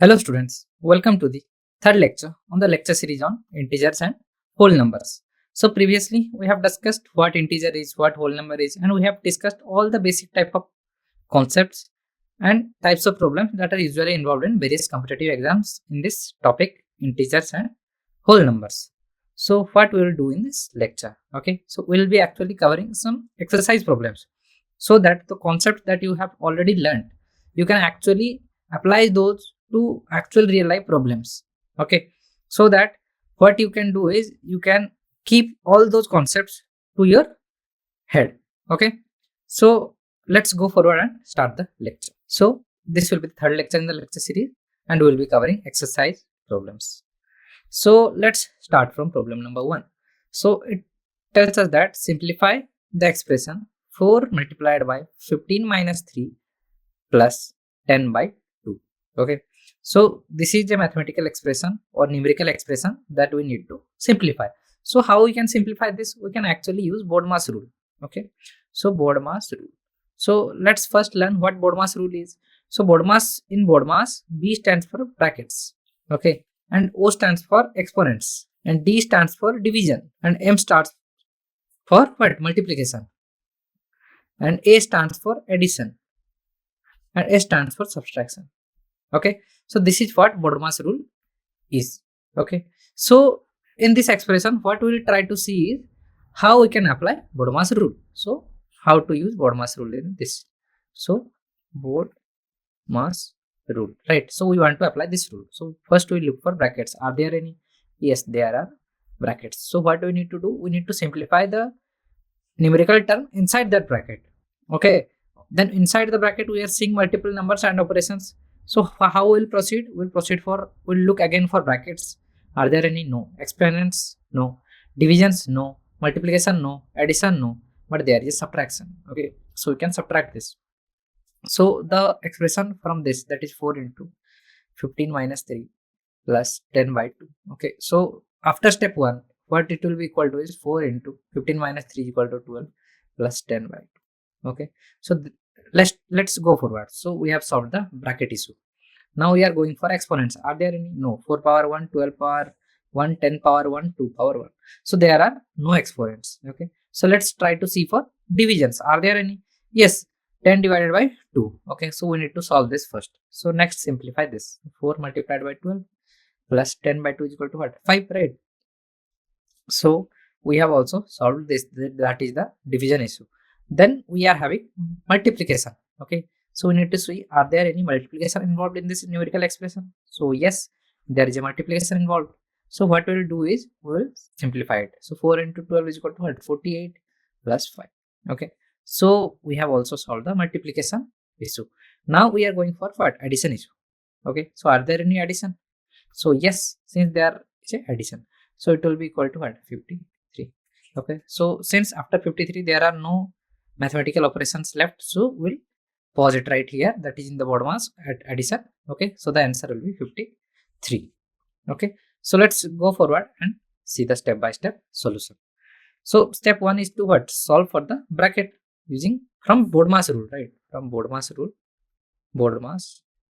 Hello students, welcome to the third lecture on the lecture series on integers and whole numbers. So previously we have discussed what integer is, what whole number is, and we have discussed all the basic type of concepts and types of problems that are usually involved in various competitive exams in this topic, integers and whole numbers. So what we will do in this lecture, okay? So we will be actually covering some exercise problems so that the concepts that you have already learned, you can actually apply those to actual real life problems. Okay, so that what you can do is you can keep all those concepts to your head. Okay, so let's go forward and start the lecture. So this will be the third lecture in the lecture series and we will be covering exercise problems. So let's start from problem number 1. So it tells us that simplify the expression 4 multiplied by 15 minus 3 plus 10 by 2. Okay, so this is a mathematical expression or numerical expression that we need to simplify. So how we can simplify this? We can actually use BODMAS rule. Okay, so BODMAS rule. So let's first learn what BODMAS rule is. So in BODMAS, B stands for brackets. Okay, and O stands for exponents, and D stands for division, and M stands for what? Multiplication, and A stands for addition, and S stands for subtraction. Okay, so this is what BODMAS rule is. Okay, so in this expression what we will try to see is how we can apply BODMAS rule. So how to use BODMAS rule in this. So BODMAS rule, right? So we want to apply this rule. So first we look for brackets. Are there any? Yes, there are brackets. So what do we need to do? We need to simplify the numerical term inside that bracket. Okay, then inside the bracket we are seeing multiple numbers and operations. So how we'll proceed? We'll look again for brackets. Are there any? No. Exponents? No. Divisions? No. Multiplication? No. Addition? No. But there is subtraction. Okay, so we can subtract this. So the expression from this, that is 4 into 15 minus 3 plus 10 by 2. Okay, so after step 1, what it will be equal to is 4 into 15 minus 3 is equal to 12 plus 10 by 2. Okay, so let's go forward. So we have solved the bracket issue. Now we are going for exponents. Are there any? No. 4 power 1, 12 power 1, 10 power 1, 2 power 1. So there are no exponents. Okay, so let's try to see for divisions. Are there any? Yes, 10 divided by 2. Okay, so we need to solve this first. So next simplify this. 4 multiplied by 12 plus 10 by 2 is equal to what? 5, right? So we have also solved this. That is the division issue. Then we are having multiplication. Okay, so we need to see, are there any multiplication involved in this numerical expression? So yes, there is a multiplication involved. So what we will do is we will simplify it. So 4 into 12 is equal to what? 48 plus 5. Okay, so we have also solved the multiplication issue. Now we are going for what? Addition issue. Okay, so are there any addition? So yes, since there is a addition, so it will be equal to what? 53. Okay, so since after 53 there are no mathematical operations left, so we'll pause it right here. That is in the BODMAS at addition. Okay, so the answer will be 53. Okay, so let's go forward and see the step-by-step solution. So step 1 is to what? Solve for the bracket using from BODMAS rule, right? From BODMAS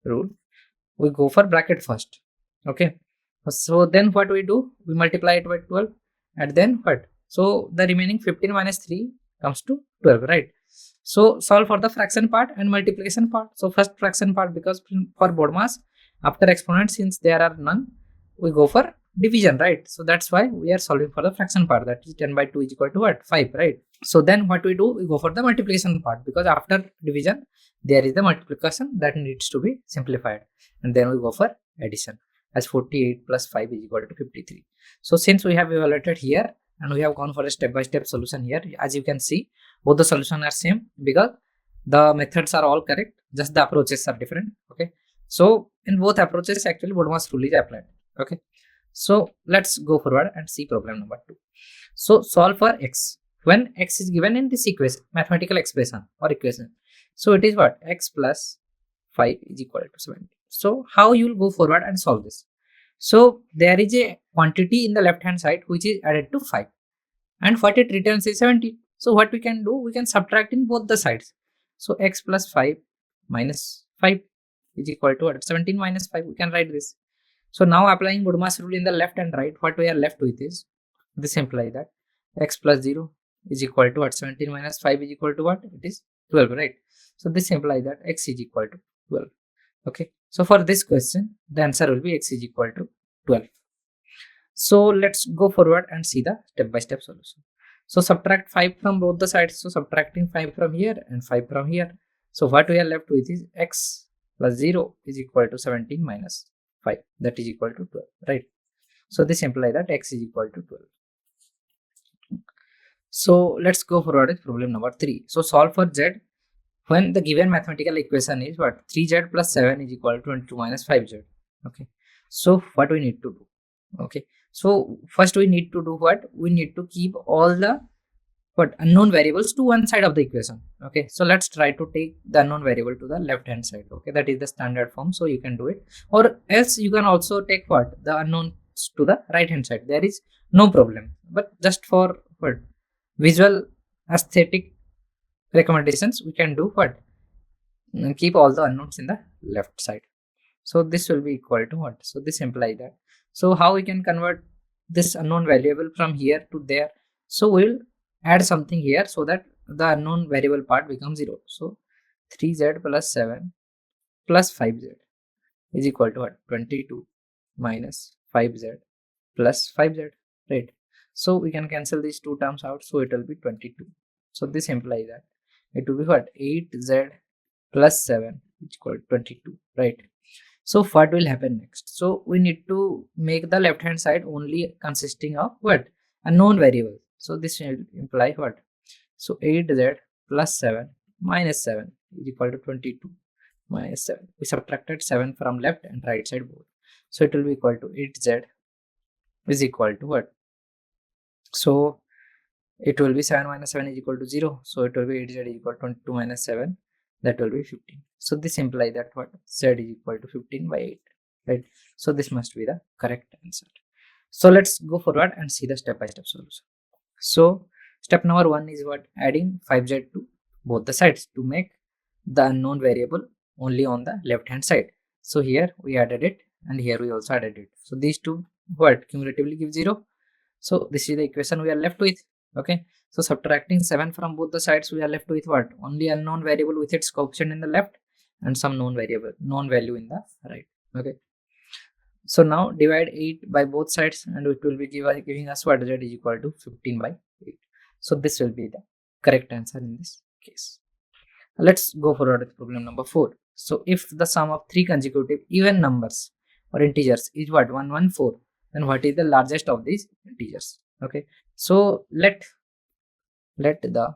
rule, we go for bracket first. Okay, so then what we do? We multiply it by 12 and then what? So the remaining 15 minus 3 comes to 12, right? So solve for the fraction part and multiplication part. So first fraction part, because for BODMAS after exponent, since there are none, we go for division, right? So that's why we are solving for the fraction part, that is 10 by 2 is equal to what? 5, right? So then what we do? We go for the multiplication part, because after division there is the multiplication that needs to be simplified, and then we go for addition, as 48 plus 5 is equal to 53. So since we have evaluated here and we have gone for a step-by-step solution here, as you can see, both the solutions are same because the methods are all correct, just the approaches are different. Okay, so in both approaches actually BODMAS rule is applied. Okay, so let's go forward and see problem number 2. So solve for x when x is given in this equation, mathematical expression or equation. So it is what? X plus 5 is equal to 70. So how you will go forward and solve this? So there is a quantity in the left hand side which is added to 5 and what it returns is 70. So what we can do? We can subtract in both the sides. So x plus 5 minus 5. is equal to what? 17 minus 5. We can write this. So now applying Budma's rule in the left and right, what we are left with is this imply that x plus 0 is equal to what? 17 minus 5 is equal to what? It is 12, right? So this implies that x is equal to 12. Okay. So for this question, the answer will be x is equal to 12. So let's go forward and see the step-by-step solution. So subtract 5 from both the sides. So subtracting 5 from here and 5 from here. So what we are left with is x plus 0 is equal to 17 minus 5. That is equal to 12, right? So this implies that x is equal to 12. So let's go forward with problem number 3. So solve for z when the given mathematical equation is what? 3z plus 7 is equal to 22 minus 5z. Okay. So what we need to do? Okay. So first we need to do what? We need to keep all the unknown variables to one side of the equation. Okay. So let's try to take the unknown variable to the left hand side. Okay. That is the standard form. So you can do it. Or else you can also take what? The unknowns to the right hand side. There is no problem. But just for what? Visual aesthetic recommendations, we can do what? Keep all the unknowns in the left side. So this will be equal to what? So this implies that. So how we can convert this unknown variable from here to there? So we'll add something here so that the unknown variable part becomes 0. So 3z plus 7 plus 5z is equal to what? 22 minus 5z plus 5z, right? So we can cancel these two terms out. So it will be 22. So this implies that it will be what? 8z plus 7 is equal to 22, right? So what will happen next? So we need to make the left hand side only consisting of what? Unknown variable. So this will imply what? So 8z plus 7 minus 7 is equal to 22 minus 7. We subtracted 7 from left and right side both. So it will be equal to 8z is equal to what? So it will be 7 minus 7 is equal to 0. So it will be 8z is equal to 22 minus 7. That will be 15. So this implies that what? Z is equal to 15 by 8, right? So this must be the correct answer. So let's go forward and see the step-by-step solution. So step number 1 is what? Adding 5z to both the sides to make the unknown variable only on the left hand side. So here we added it and here we also added it. So these two what? Cumulatively give 0. So this is the equation we are left with. Okay. So subtracting 7 from both the sides, we are left with what? Only unknown variable with its coefficient in the left and some known value in the right. Okay. So now divide 8 by both sides and it will be giving us what? Z is equal to 15 by 8. So this will be the correct answer in this case. Let's go forward with problem number 4. So if the sum of 3 consecutive even numbers or integers is what? 114, then what is the largest of these integers? Okay. So let the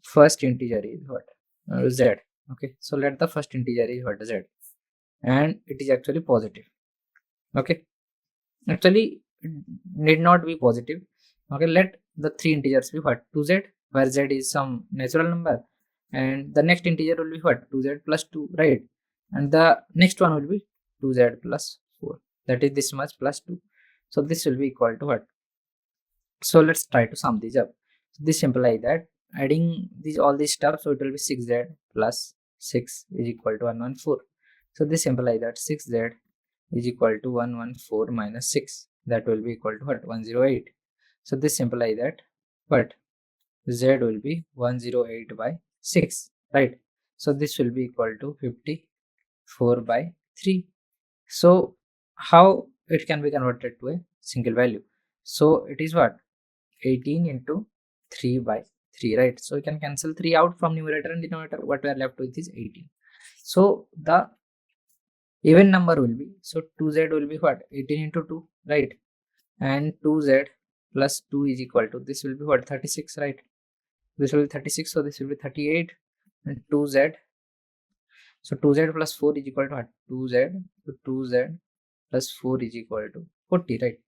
first integer is what? Z. Okay. So let the first integer is what? Z. And it is actually positive. Okay. Actually, it need not be positive. Okay. Let the 3 integers be what? 2z, where z is some natural number. And the next integer will be what? 2z plus 2, right? And the next one will be 2z plus 4. That is this much plus 2. So this will be equal to what? So let's try to sum these up. So this implies that adding all these stuff, so it will be 6z plus 6 is equal to 114. So this implies that 6z is equal to 114 minus 6. That will be equal to what? 108. So this implies that what? Z will be 108 by 6, right? So this will be equal to 54 by 3. So how it can be converted to a single value? So it is what? 18 into 3 by 3, right? So you can cancel 3 out from numerator and denominator. What we are left with is 18. So the even number will be, so 2z will be what? 18 into 2, right? And 2z plus 2 is equal to, this will be what? 36, right? This will be 36, so this will be 38. And 2z, so 2z plus 4 is equal to what? 2z plus 4 is equal to 40, right?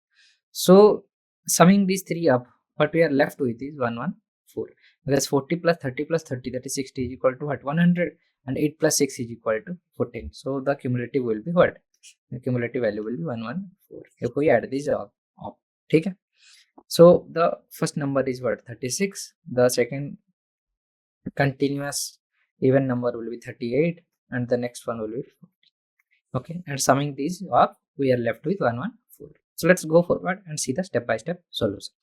So summing these 3 up, what we are left with is 114. Because 40 plus 30 plus 30, that is 60, is equal to what? 100. And 8 plus 6 is equal to 14. So the cumulative will be what? The cumulative value will be 114. If we add these up. Okay. So the first number is what? 36. The second continuous even number will be 38. and the next one will be 40. Okay, and summing these up, we are left with 114. So let's go forward and see the step-by-step solution.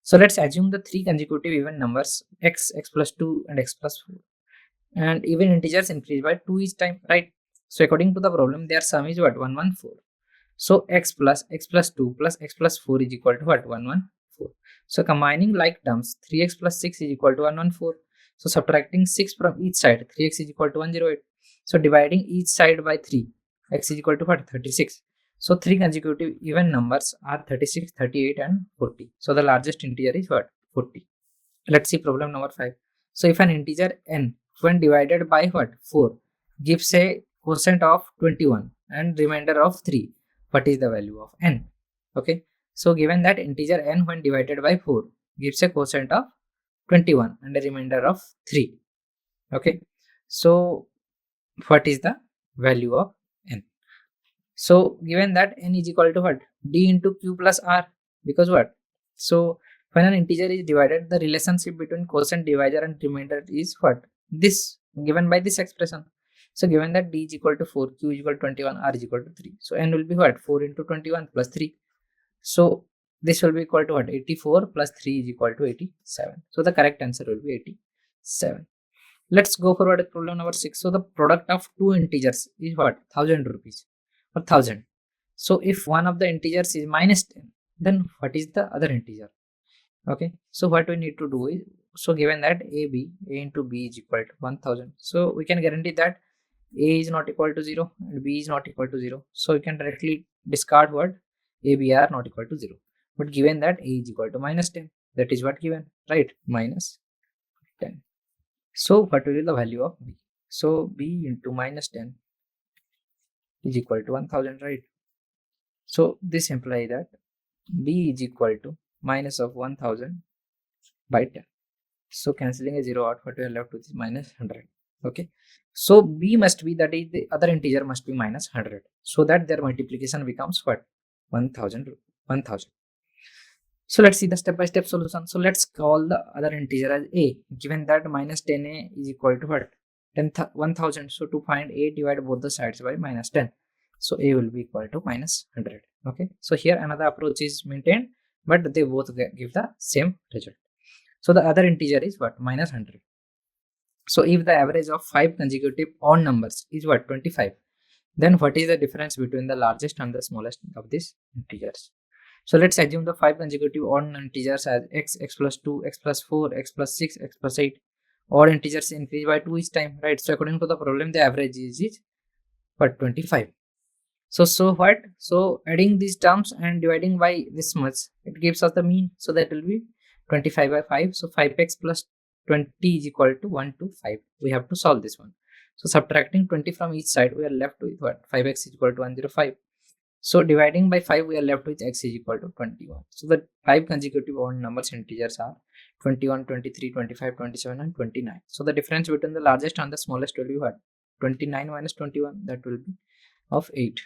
So let's assume the three consecutive even numbers x, x plus 2 and x plus 4, and even integers increase by 2 each time, right? So according to the problem, their sum is what? 114. So x plus 2 plus x plus 4 is equal to what? 114. So combining like terms, 3x plus 6 is equal to 114. So subtracting 6 from each side, 3x is equal to 108. So dividing each side by 3, x is equal to what? 36. So three consecutive even numbers are 36, 38 and 40. So the largest integer is what? 40. Let's see problem number 5. So if an integer n, when divided by what? 4, gives a quotient of 21 and remainder of 3, what is the value of n? Okay, so given that integer n when divided by 4 gives a quotient of 21 and a remainder of 3. Okay, so what is the value of n? So given that n is equal to what? D into q plus r, because what? So when an integer is divided, the relationship between quotient, divisor and remainder is what? This, given by this expression. So given that d is equal to 4, q is equal to 21, r is equal to 3. So n will be what? 4 into 21 plus 3. So this will be equal to what? 84 plus 3 is equal to 87. So the correct answer will be 87. Let's go forward with problem number 6. So the product of two integers is what? 1000 rupees or 1000. So if one of the integers is minus 10, then what is the other integer? Okay, so what we need to do is, so given that a into b is equal to 1000, so we can guarantee that a is not equal to 0 and b is not equal to 0. So we can directly discard what? A, b are not equal to 0. But given that a is equal to minus 10, that is what given, right? Minus 10. So what will be the value of b? So b into minus 10 is equal to 1000, right? So this implies that b is equal to minus of 1000 by 10. So cancelling a 0 out, what we are left with is minus 100. Okay, so b must be, that is the other integer must be minus 100, so that their multiplication becomes what? 1000. So let's see the step-by-step solution. So let's call the other integer as a, given that minus 10a is equal to what? 1000. So to find a, divide both the sides by minus 10. So a will be equal to minus 100. Okay, so here another approach is maintained, but they both give the same result. So the other integer is what? Minus 100. So if the average of 5 consecutive odd numbers is what? 25, then what is the difference between the largest and the smallest of these integers? So let's assume the 5 consecutive odd integers as x, x plus 2, x plus 4, x plus 6, x plus 8. Odd integers increase by 2 each time, right? So according to the problem, the average is what? 25. So what? So adding these terms and dividing by this much, it gives us the mean. So that will be 25 by 5. So 5x plus 20 is equal to 125. We have to solve this one. So subtracting 20 from each side, we are left with what? 5x is equal to 105. So dividing by 5, we are left with x is equal to 21. So the 5 consecutive odd numbers integers are 21, 23, 25, 27 and 29. So the difference between the largest and the smallest will be what? 29 minus 21, that will be of 8.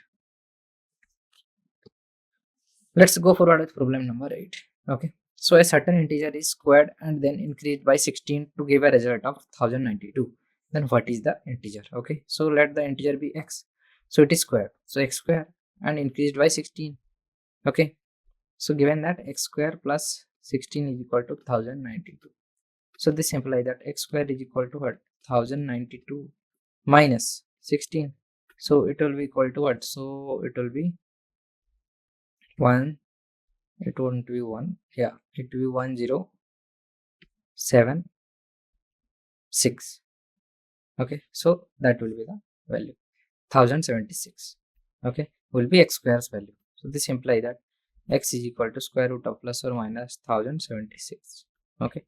Let's go forward with problem number 8. Okay, so a certain integer is squared and then increased by 16 to give a result of 1092. Then what is the integer? Okay, so let the integer be x. So it is squared. So x square and increased by 16. Okay, so given that x square plus 16 is equal to 1092. So this implies that x square is equal to what? 1092 minus 16. So it will be equal to what? So it will be 1. It won't be 1. Yeah, it will be 1076. Okay, so that will be the value 1076. Okay, will be x square's value. So this implies that x is equal to square root of plus or minus 1076. Okay,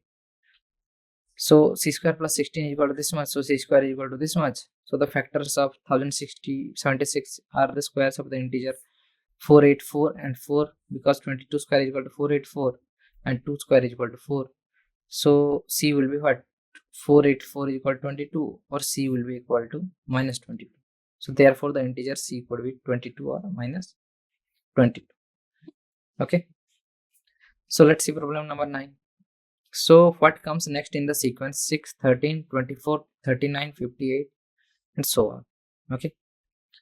so c square plus 16 is equal to this much, so c square is equal to this much. So the factors of 1076 are the squares of the integer 484 and 4, because 22 square is equal to 484 and 2 square is equal to 4. So c will be what? 484 is equal to 22, or c will be equal to minus 22. So therefore the integer c could be 22 or minus 22. Okay, so let's see problem number 9. So what comes next in the sequence? 6, 13, 24, 39, 58. and so on. Okay,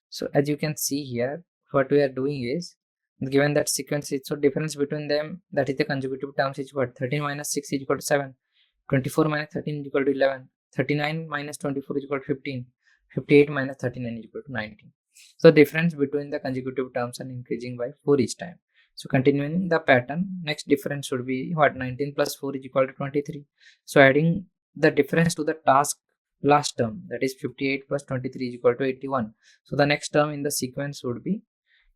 so as you can see here, what we are doing is, given that sequence is, so difference between them, that is the consecutive terms, is what? 13 minus 6 is equal to 7, 24 minus 13 is equal to 11, 39 minus 24 is equal to 15, 58 minus 39 is equal to 19. So difference between the consecutive terms are increasing by 4 each time. So continuing the pattern, next difference should be what? 19 plus 4 is equal to 23. So adding the difference to the task last term, that is 58 plus 23 is equal to 81. So the next term in the sequence would be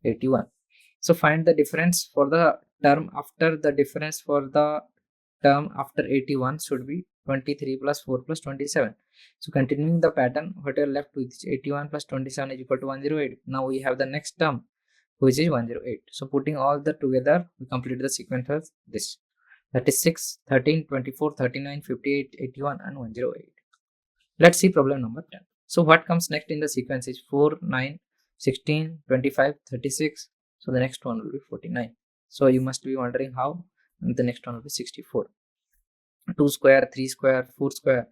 81. So find the difference for the term after the difference for the term after 81 should be 23 plus 4 plus 27. So continuing the pattern, what are left with is 81 plus 27 is equal to 108. Now we have the next term, which is 108. So putting all the together, we complete the sequence as this. That is 6, 13, 24, 39, 58, 81 and 108. Let's see problem number 10. So what comes next in the sequence is 4, 9, 16, 25, 36. So the next one will be 49. So you must be wondering how. And the next one will be 64. 2 square, 3 square, 4 square,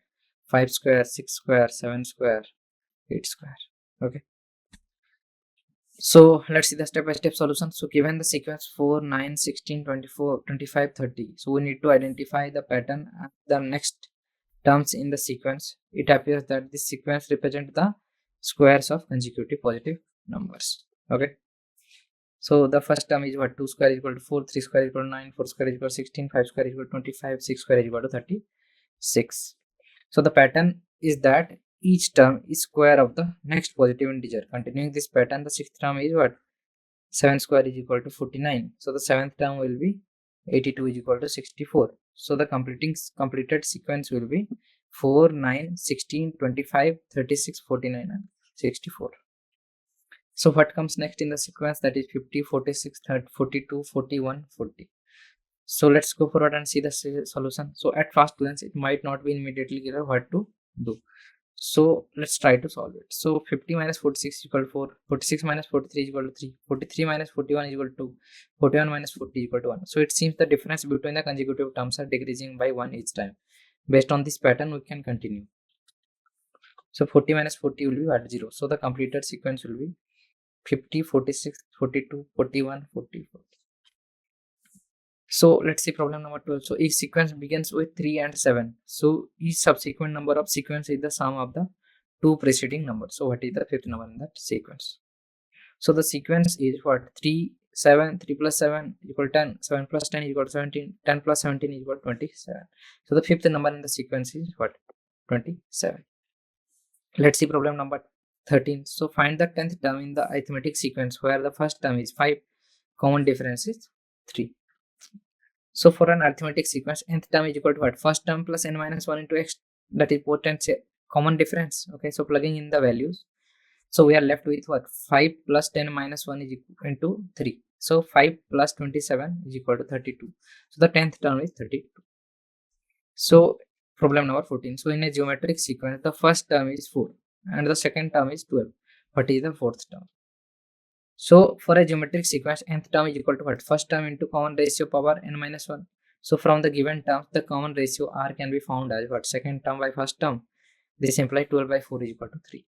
5 square, 6 square, 7 square, 8 square. Okay. So let's see the step-by-step solution. So given the sequence 4, 9, 16, 24, 25, 30. So we need to identify the pattern and the next terms in the sequence. It appears that this sequence represents the squares of consecutive positive numbers. Okay. So the first term is what? 2 square is equal to 4, 3 square is equal to 9, 4 square is equal to 16, 5 square is equal to 25, 6 square is equal to 36. So the pattern is that each term is square of the next positive integer. Continuing this pattern, the sixth term is what? 7 square is equal to 49. So the seventh term will be 82 is equal to 64. So the completed sequence will be 4, 9, 16, 25, 36, 49 and 64. So what comes next in the sequence? That is 50, 46, 30, 42, 41, 40. So let's go forward and see the solution. So at first glance, it might not be immediately clear what to do. So let's try to solve it. So 50 minus 46 is equal to 4, 46 minus 43 is equal to 3, 43 minus 41 is equal to 2, 41 minus 40 is equal to 1. So it seems the difference between the consecutive terms are decreasing by 1 each time. Based on this pattern, we can continue. So 40 minus 40 will be at 0. So the completed sequence will be 50, 46, 42, 41, 40, 40. So let's see problem number 12. So each sequence begins with 3 and 7. So each subsequent number of sequence is the sum of the two preceding numbers. So what is the fifth number in that sequence? So the sequence is what? 3, 7, 3 plus 7 equal to 10, 7 plus 10 equal to 17, 10 plus 17 equal to 27. So the fifth number in the sequence is what? 27. Let's see problem number 13. So find the 10th term in the arithmetic sequence where the first term is 5, common difference is 3. So for an arithmetic sequence, nth term is equal to what? First term plus n minus 1 into x, that is potential common difference. Okay, so plugging in the values, so we are left with what? 5 plus 10 minus 1 is equal into 3. So 5 plus 27 is equal to 32. So the 10th term is 32. So problem number 14. So in a geometric sequence, the first term is 4 and the second term is 12. What is the fourth term? So for a geometric sequence, nth term is equal to what? First term into common ratio power n minus 1. So from the given terms, the common ratio r can be found as what? Second term by first term. This implies 12 by 4 is equal to 3.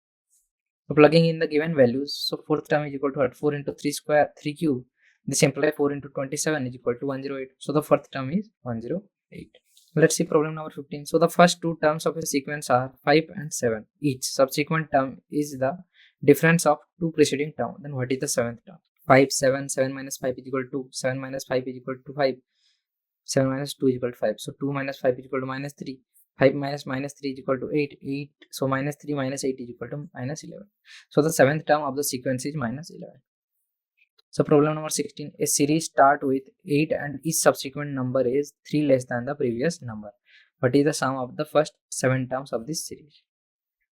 So plugging in the given values, so fourth term is equal to what? 4 into 3 square, 3 cube. This implies 4 into 27 is equal to 108. So the fourth term is 108. Let's see problem number 15. So the first two terms of a sequence are 5 and 7. Each subsequent term is the difference of two preceding terms. Then what is the seventh term? 5, 7, 7 minus 5 is equal to 2, 7 minus 5 is equal to 5, 7 minus 2 is equal to 5. So 2 minus 5 is equal to minus 3. 5 minus minus 3 is equal to 8. 8. So minus 3 minus 8 is equal to minus 11. So the seventh term of the sequence is minus 11. So problem number 16. A series start with 8 and each subsequent number is 3 less than the previous number. What is the sum of the first 7 terms of this series?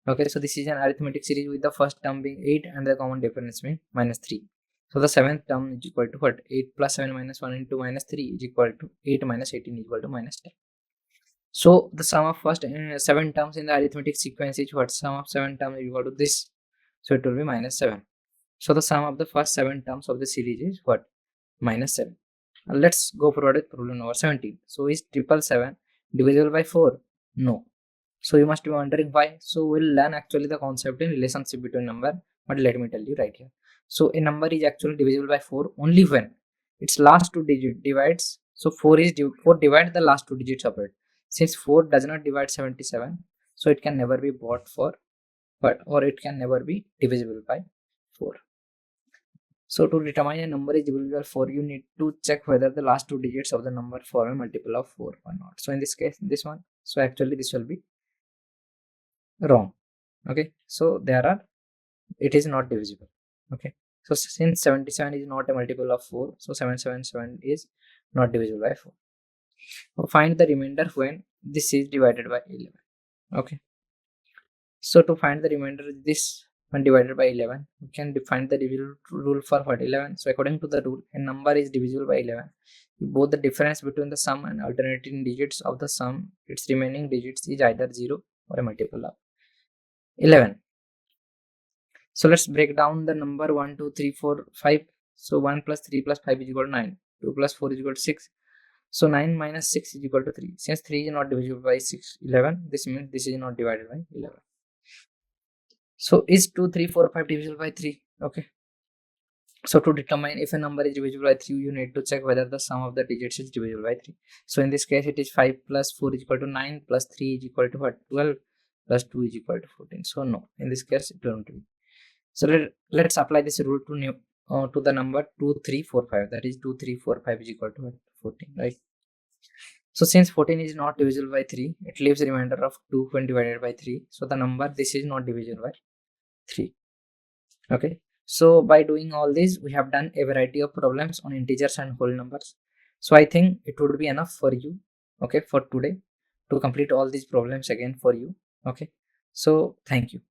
Okay, so this is an arithmetic series with the first term being 8 and the common difference being minus 3. So the seventh term is equal to what? 8 plus 7 minus 1 into minus 3 is equal to 8 minus 18 is equal to minus 10. So the sum of first 7 terms in the arithmetic sequence is what? Sum of 7 terms is equal to this. So it will be minus 7. So the sum of the first 7 terms of the series is what? Minus 7. Let's go forward with problem number 17. So is 777 divisible by 4? No. So you must be wondering why. So we'll learn actually the concept in relationship between number, but let me tell you right here. So a number is actually divisible by 4 only when its last two digit divides. So 4 divides the last two digits of it. Since 4 does not divide 77, so it can never be bought for, but or it can never be divisible by 4. So to determine a number is divisible by 4, you need to check whether the last two digits of the number form a multiple of 4 or not. So in this case, this one. So actually this will be wrong. Okay. So there are, it is not divisible. Okay. So since 77 is not a multiple of 4, so 777 is not divisible by 4. So find the remainder when this is divided by 11. Okay. So to find the remainder, this when divided by 11, we can define the divisible rule for what 11. So according to the rule, a number is divisible by 11 if both the difference between the sum and alternating digits of the sum, its remaining digits, is either 0 or a multiple of 11. So let's break down the number 1, 2, 3, 4, 5. So 1 plus 3 plus 5 is equal to 9. 2 plus 4 is equal to 6. So 9 minus 6 is equal to 3. Since 3 is not divisible by 11, this means this is not divided by 11. So is 2, 3, 4, 5 divisible by 3? Okay. So to determine if a number is divisible by 3, you need to check whether the sum of the digits is divisible by 3. So in this case, it is 5 plus 4 is equal to 9 plus 3 is equal to what? 12 plus 2 is equal to 14. So no, in this case, it won't be. So let's apply this rule to the number 2, 3, 4, 5. That is 2, 3, 4, 5 is equal to 14, right? So since 14 is not divisible by 3, it leaves a remainder of 2 when divided by 3. So the number, this is not divisible by 3. Okay. So by doing all this, we have done a variety of problems on integers and whole numbers. So I think it would be enough for you, okay, for today, to complete all these problems again for you. Okay. So thank you.